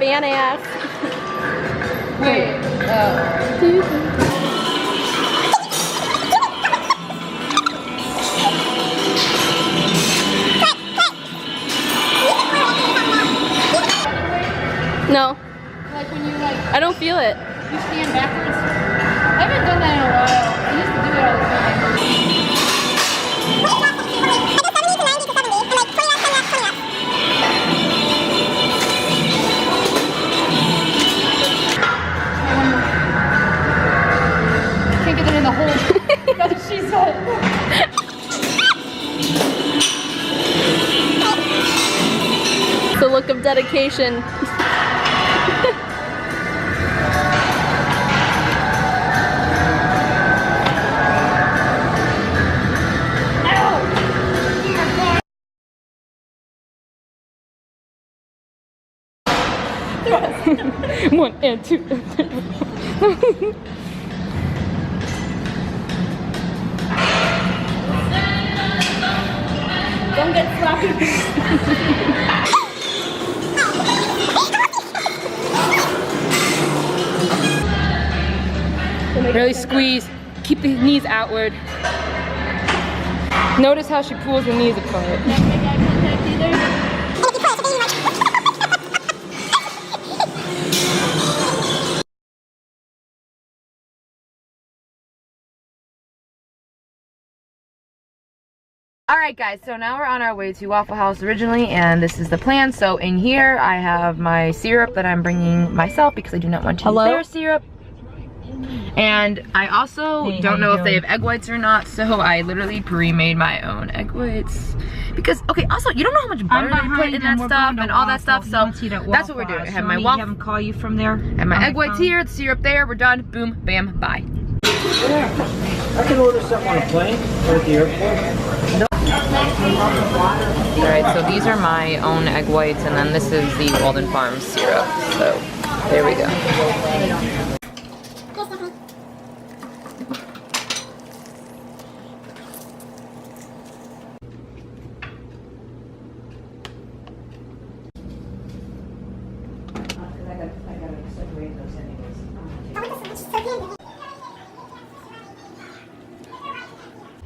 fan ass. Wait. No. Like when you like. I don't feel it. You stand backwards. I haven't done that in a while. I used to do it all the time. Can't get it in the hole. That's what she said. The look of dedication. One and two. Don't get sloppy. Really squeeze. Keep the knees outward. Notice how she pulls the knees apart. Alright guys, so now we're on our way to Waffle House originally, and this is the plan. So in here I have my syrup that I'm bringing myself because I do not want to use their syrup. And I also don't know if they have egg whites or not, so I literally pre-made my own egg whites. Because, okay, also, you don't know how much butter they put in that stuff and all that stuff, so that's what we're doing. I have my waffle. Have them call you from there. And my egg whites here, the syrup there, we're done. Boom, bam, bye. Yeah, I can order something on a plane or at the airport. Alright, so these are my own egg whites, and then this is the Walden Farms syrup. So, there we go.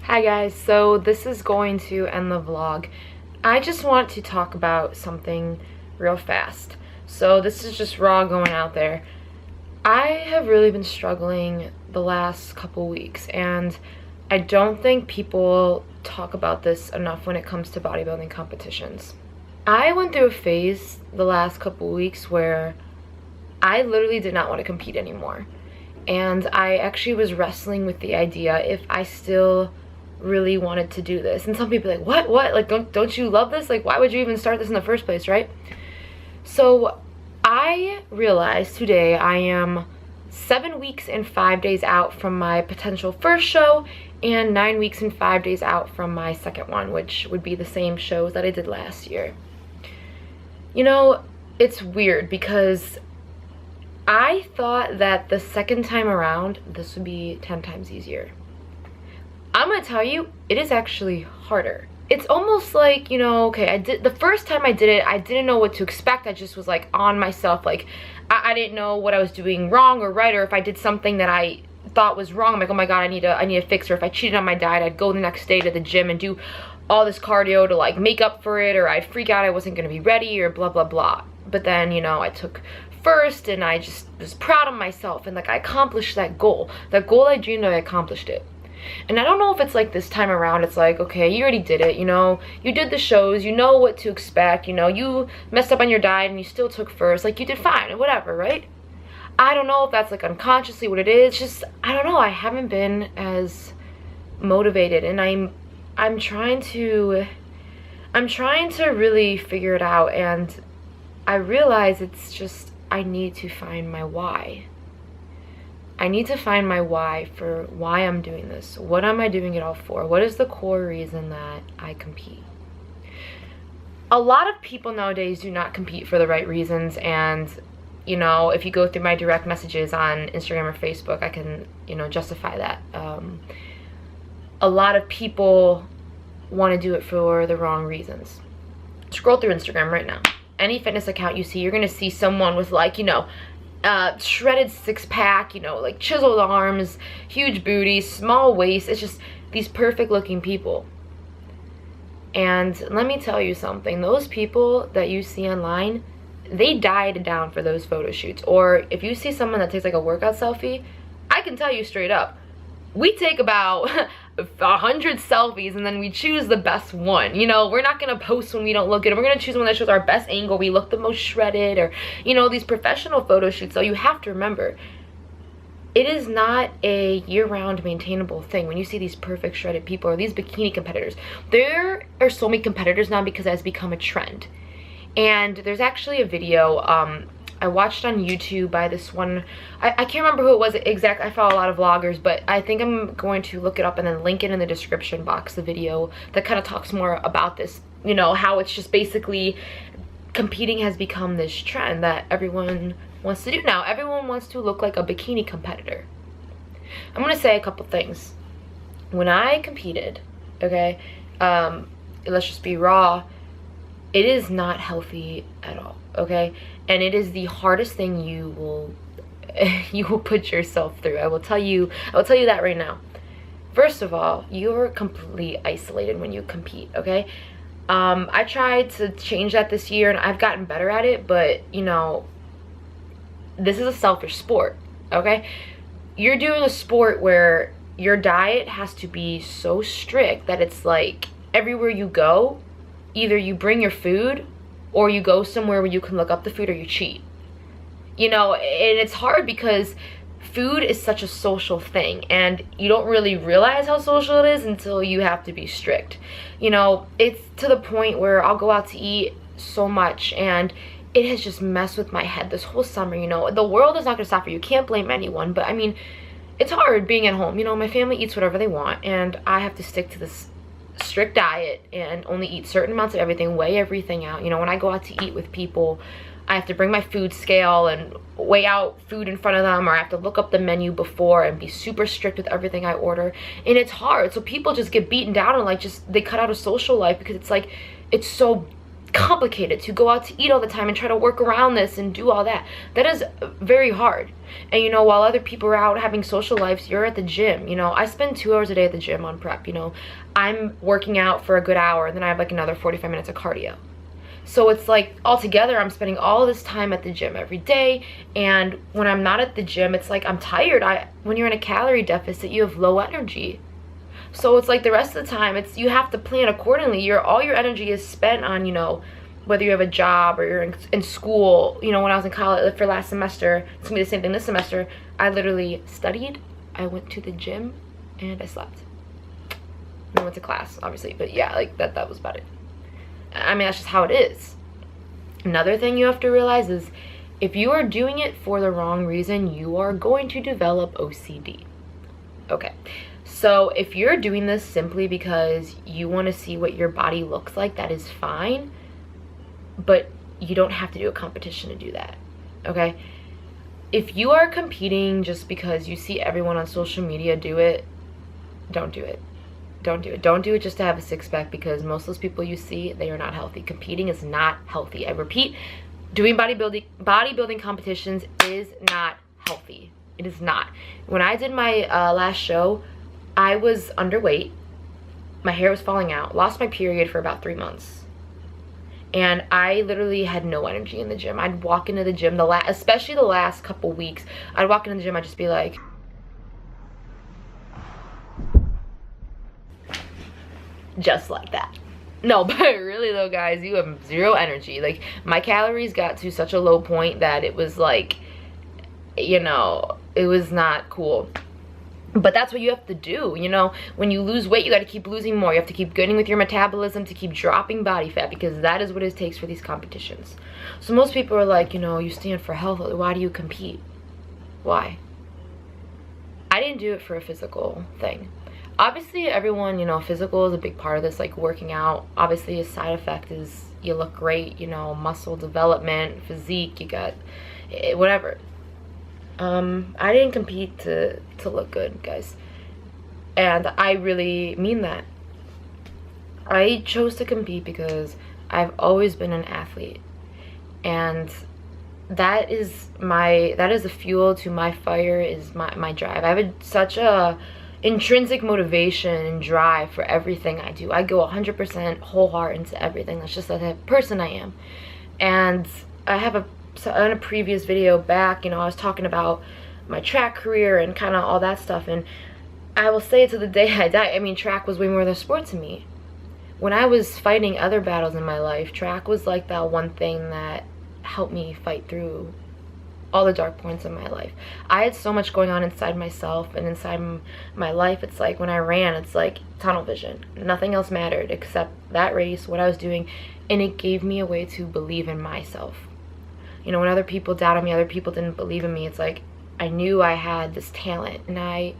Hi guys, so this is going to end the vlog. I just want to talk about something real fast. So this is just raw going out there. I have really been struggling the last couple weeks, and I don't think people talk about this enough when it comes to bodybuilding competitions. I went through a phase the last couple weeks where I literally did not want to compete anymore. And I actually was wrestling with the idea if I still really wanted to do this. And some people are like, what? Like, don't you love this? Like, why would you even start this in the first place, right? So I realized today I am 7 weeks and 5 days out from my potential first show and 9 weeks and 5 days out from my second one, which would be the same shows that I did last year. You know, it's weird because I thought that the second time around, this would be 10 times easier. I'm gonna tell you, it is actually harder. It's almost like, you know, okay, the first time I did it, I didn't know what to expect. I just was like on myself, like I didn't know what I was doing wrong or right, or if I did something that I thought was wrong, I'm like, oh my god, I need to fix, or if I cheated on my diet, I'd go the next day to the gym and do all this cardio to like make up for it, or I'd freak out I wasn't gonna be ready, or blah blah blah. But then, you know, I took first and I just was proud of myself, and like I accomplished that goal I dreamed of. I accomplished it. And I don't know if it's like this time around, it's like, okay, you already did it, you know, you did the shows, you know what to expect, you know, you messed up on your diet and you still took first, like you did fine or whatever, right? I don't know if that's like unconsciously what it is, just, I don't know, I haven't been as motivated, and I'm trying to really figure it out, and I realize it's just, I need to find my why. I need to find my why for why I'm doing this. What am I doing it all for? What is the core reason that I compete? A lot of people nowadays do not compete for the right reasons, and you know, if you go through my direct messages on Instagram or Facebook, I can, you know, justify that. A lot of people want to do it for the wrong reasons. Scroll through Instagram right now. any fitness account you see, you're gonna see someone with like, you know, shredded six-pack, you know, like chiseled arms, huge booty, small waist. It's just these perfect looking people. And let me tell you something, those people that you see online, they died down for those photo shoots. Or if you see someone that takes like a workout selfie, I can tell you straight up, we take about 100 selfies and then we choose the best one. You know, we're not gonna post when we don't look good. We're gonna choose one that shows our best angle, we look the most shredded, or, you know, these professional photo shoots. So you have to remember, it is not a year-round maintainable thing. When you see these perfect shredded people or these bikini competitors, there are so many competitors now because it has become a trend. And there's actually a video I watched on YouTube by this one, I can't remember who it was exactly. I follow a lot of vloggers, but I think I'm going to look it up and then link it in the description box, the video that kind of talks more about this, you know, how it's just basically competing has become this trend that everyone wants to do now. Everyone wants to look like a bikini competitor. I'm gonna say a couple things. When I competed, okay, let's just be raw, it is not healthy at all, okay? And it is the hardest thing you will put yourself through. I will tell you that right now. First of all, you're completely isolated when you compete, okay? I tried to change that this year and I've gotten better at it, but you know, this is a selfish sport, okay? You're doing a sport where your diet has to be so strict that it's like everywhere you go, either you bring your food or you go somewhere where you can look up the food or you cheat. You know, and it's hard because food is such a social thing and you don't really realize how social it is until you have to be strict. You know, it's to the point where I'll go out to eat so much and it has just messed with my head this whole summer. You know, the world is not gonna stop for you. You can't blame anyone, but I mean, it's hard being at home. You know, my family eats whatever they want and I have to stick to this strict diet and only eat certain amounts of everything, weigh everything out. You know, when I go out to eat with people, I have to bring my food scale and weigh out food in front of them, or I have to look up the menu before and be super strict with everything I order. And it's hard. So people just get beaten down and like just they cut out a social life because it's like it's so complicated to go out to eat all the time and try to work around this and do all that. That is very hard. And you know, while other people are out having social lives, you're at the gym. You know, I spend 2 hours a day at the gym on prep. You know, I'm working out for a good hour and then I have like another 45 minutes of cardio. So it's like altogether I'm spending all this time at the gym every day, and when I'm not at the gym it's like I'm tired. When you're in a calorie deficit, you have low energy. So it's like the rest of the time it's you have to plan accordingly. All your energy is spent on, you know, whether you have a job or you're in school. You know, when I was in college for last semester, it's gonna be the same thing this semester. I literally studied, I went to the gym, and I slept. And I went to class, obviously, but yeah, like that was about it. I mean, that's just how it is. Another thing you have to realize is if you are doing it for the wrong reason, you are going to develop OCD. Okay, so if you're doing this simply because you want to see what your body looks like, that is fine, but you don't have to do a competition to do that, okay? If you are competing just because you see everyone on social media do it, don't do it. Don't do it. Don't do it just to have a six-pack, because most of those people you see, they are not healthy. Competing is not healthy. I repeat, doing bodybuilding competitions is not healthy. It is not. When I did my last show, I was underweight. My hair was falling out. Lost my period for about 3 months. And I literally had no energy in the gym. I'd walk into the gym, especially the last couple weeks, I'd walk into the gym, I'd just be like, just like that. No, but really though, guys, you have zero energy. Like, my calories got to such a low point that it was like, you know, it was not cool. But that's what you have to do, you know? When you lose weight, you got to keep losing more. You have to keep getting with your metabolism to keep dropping body fat, because that is what it takes for these competitions. So most people are like, you know, you stand for health, why do you compete? Why? I didn't do it for a physical thing. Obviously, everyone, you know, physical is a big part of this, like working out. Obviously, a side effect is you look great, you know, muscle development, physique, you got whatever. I didn't compete to look good, guys. And I really mean that. I chose to compete because I've always been an athlete. And that is the fuel to my fire, is my drive. I have such a intrinsic motivation and drive for everything I do. I go 100% whole heart into everything. That's just the type of person I am. And I have in a previous video back, I was talking about my track career and kind of all that stuff, and I will say to the day I die, I mean, track was way more than a sport to me. When I was fighting other battles in my life, track was like that one thing that helped me fight through all the dark points in my life. I had so much going on inside myself and inside my life. It's like when I ran, it's like tunnel vision. Nothing else mattered except that race, what I was doing, and it gave me a way to believe in myself. When other people doubted me, other people didn't believe in me, it's like I knew I had this talent, and I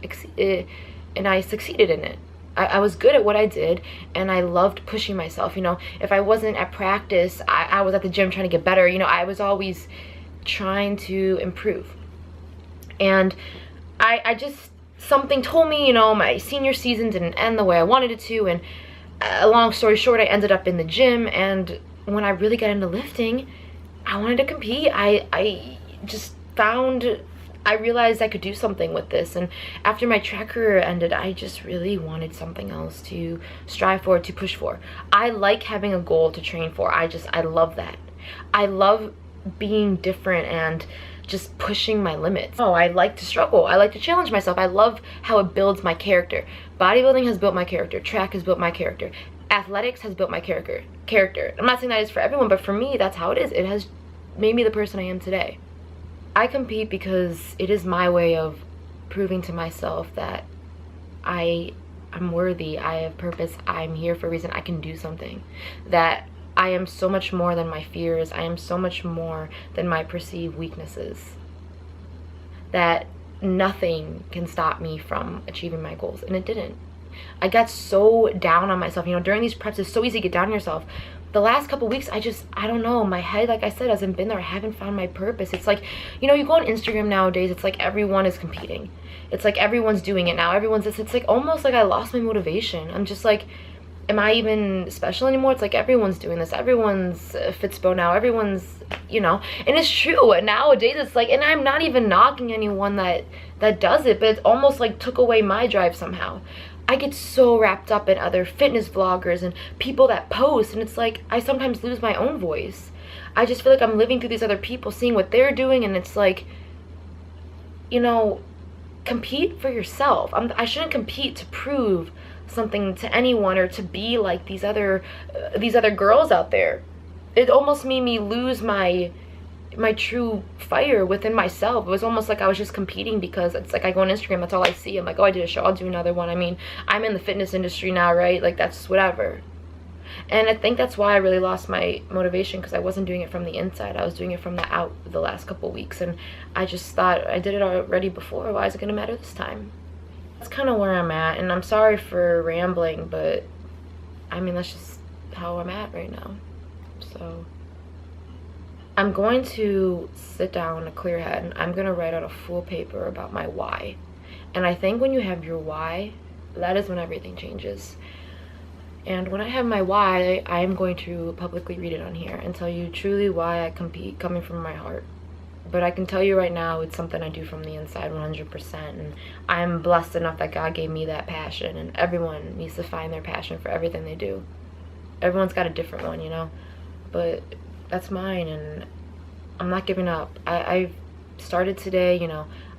succeeded in it. I was good at what I did, and I loved pushing myself. If I wasn't at practice, I was at the gym trying to get better. I was always trying to improve. And I just, something told me, my senior season didn't end the way I wanted it to, and long story short, I ended up in the gym, and when I really got into lifting, I wanted to compete. I just I realized I could do something with this, and after my track career ended, I just really wanted something else to strive for, to push for. I like having a goal to train for. I love that. I love being different and just pushing my limits. I like to struggle. I like to challenge myself. I love how it builds my character. Bodybuilding has built my character. Track has built my character. Athletics has built my character. I'm not saying that is for everyone, but for me, that's how it is. It has made me the person I am today. I compete because it is my way of proving to myself that I'm worthy, I have purpose, I'm here for a reason, I can do something. That I am so much more than my fears, I am so much more than my perceived weaknesses. That nothing can stop me from achieving my goals, and it didn't. I got so down on myself. During these preps, it's so easy to get down on yourself. The last couple weeks, I don't know, my head, like I said, hasn't been there. I haven't found my purpose. It's like, you go on Instagram nowadays, it's like everyone is competing. It's like everyone's doing it now. Everyone's this. It's like almost like I lost my motivation. I'm just like, am I even special anymore? It's like everyone's doing this. Everyone's Fitspo now. Everyone's, and it's true. Nowadays, it's like, and I'm not even knocking anyone that does it, but it's almost like took away my drive somehow. I get so wrapped up in other fitness vloggers and people that post, and it's like I sometimes lose my own voice. I just feel like I'm living through these other people, seeing what they're doing, and it's like, compete for yourself. I shouldn't compete to prove something to anyone or to be like these other girls out there. It almost made me lose my true fire within myself. It was almost like I was just competing because it's like I go on Instagram, that's all I see. I'm like, oh, I did a show, I'll do another one. I mean, I'm in the fitness industry now, right? Like, that's whatever. And I think that's why I really lost my motivation, because I wasn't doing it from the inside. I was doing it from the out the last couple weeks, and I just thought I did it already before. Why is it gonna matter this time? That's kind of where I'm at, and I'm sorry for rambling, but I mean, that's just how I'm at right now. So I'm going to sit down, a clear head, and I'm going to write out a full paper about my why. And I think when you have your why, that is when everything changes. And when I have my why, I'm going to publicly read it on here and tell you truly why I compete, coming from my heart. But I can tell you right now, it's something I do from the inside 100%. And I'm blessed enough that God gave me that passion, and everyone needs to find their passion for everything they do. Everyone's got a different one, but that's mine, and I'm not giving up. I started today,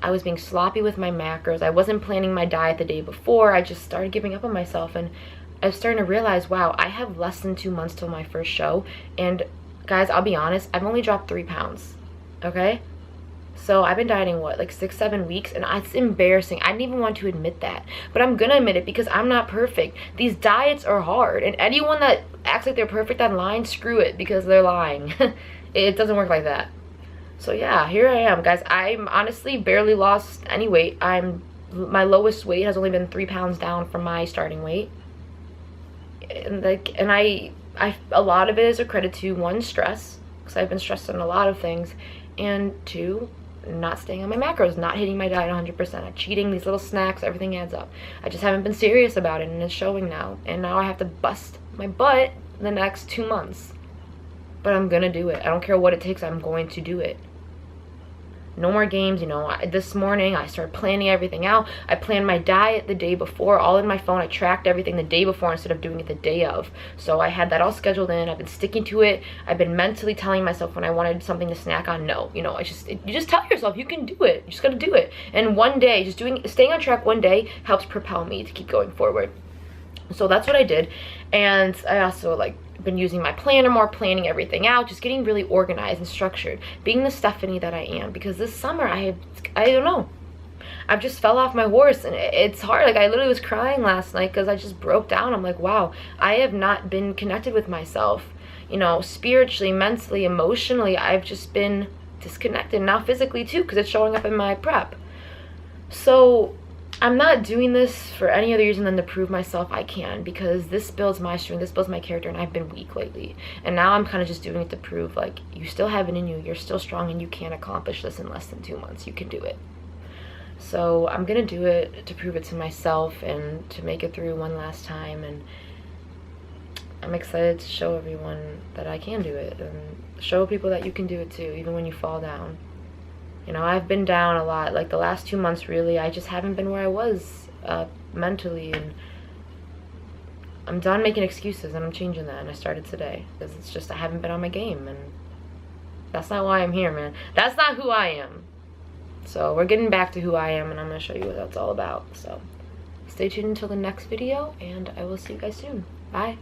I was being sloppy with my macros. I wasn't planning my diet the day before. I just started giving up on myself, and I was starting to realize, wow, I have less than 2 months till my first show. And guys, I'll be honest, I've only dropped 3 pounds, okay? So I've been dieting, what, like 6-7 weeks, and it's embarrassing. I didn't even want to admit that, but I'm gonna admit it because I'm not perfect. These diets are hard, and anyone that acts like they're perfect online, screw it, because they're lying. It doesn't work like that. So yeah, here I am, guys. I'm honestly barely lost any weight. My lowest weight has only been 3 pounds down from my starting weight, and a lot of it is a credit to, 1, stress, because I've been stressed on a lot of things, and 2, not staying on my macros, not hitting my diet 100%, cheating, these little snacks, everything adds up. I just haven't been serious about it, and it's showing now. And now I have to bust my butt the next 2 months. but I'm gonna do it. I don't care what it takes, I'm going to do it. No more games, you know. This morning I started planning everything out. I planned my diet the day before, all in my phone. I tracked everything the day before instead of doing it the day of. So I had that all scheduled in. I've been sticking to it. I've been mentally telling myself when I wanted something to snack on, no. You know, you just tell yourself you can do it. You just gotta do it. And one day, staying on track one day helps propel me to keep going forward. So that's what I did. And I also like been using my planner more, planning everything out, just getting really organized and structured, being the Stefanie that I am. Because this summer I don't know, I've just fell off my horse, and it's hard. Like, I literally was crying last night because I just broke down. I'm like, wow, I have not been connected with myself, you know, spiritually, mentally, emotionally. I've just been disconnected, now physically too, because it's showing up in my prep. So I'm not doing this for any other reason than to prove myself I can, because this builds my strength, this builds my character, and I've been weak lately. And now I'm kind of just doing it to prove, like, you still have it in you, you're still strong, and you can accomplish this in less than 2 months. You can do it. So I'm gonna do it to prove it to myself and to make it through one last time. And I'm excited to show everyone that I can do it, and show people that you can do it too, even when you fall down. You know, I've been down a lot. Like, the last 2 months, really, I just haven't been where I was mentally. And I'm done making excuses, and I'm changing that. And I started today, because it's just I haven't been on my game. And that's not why I'm here, man. That's not who I am. So we're getting back to who I am, and I'm going to show you what that's all about. So stay tuned until the next video, and I will see you guys soon. Bye.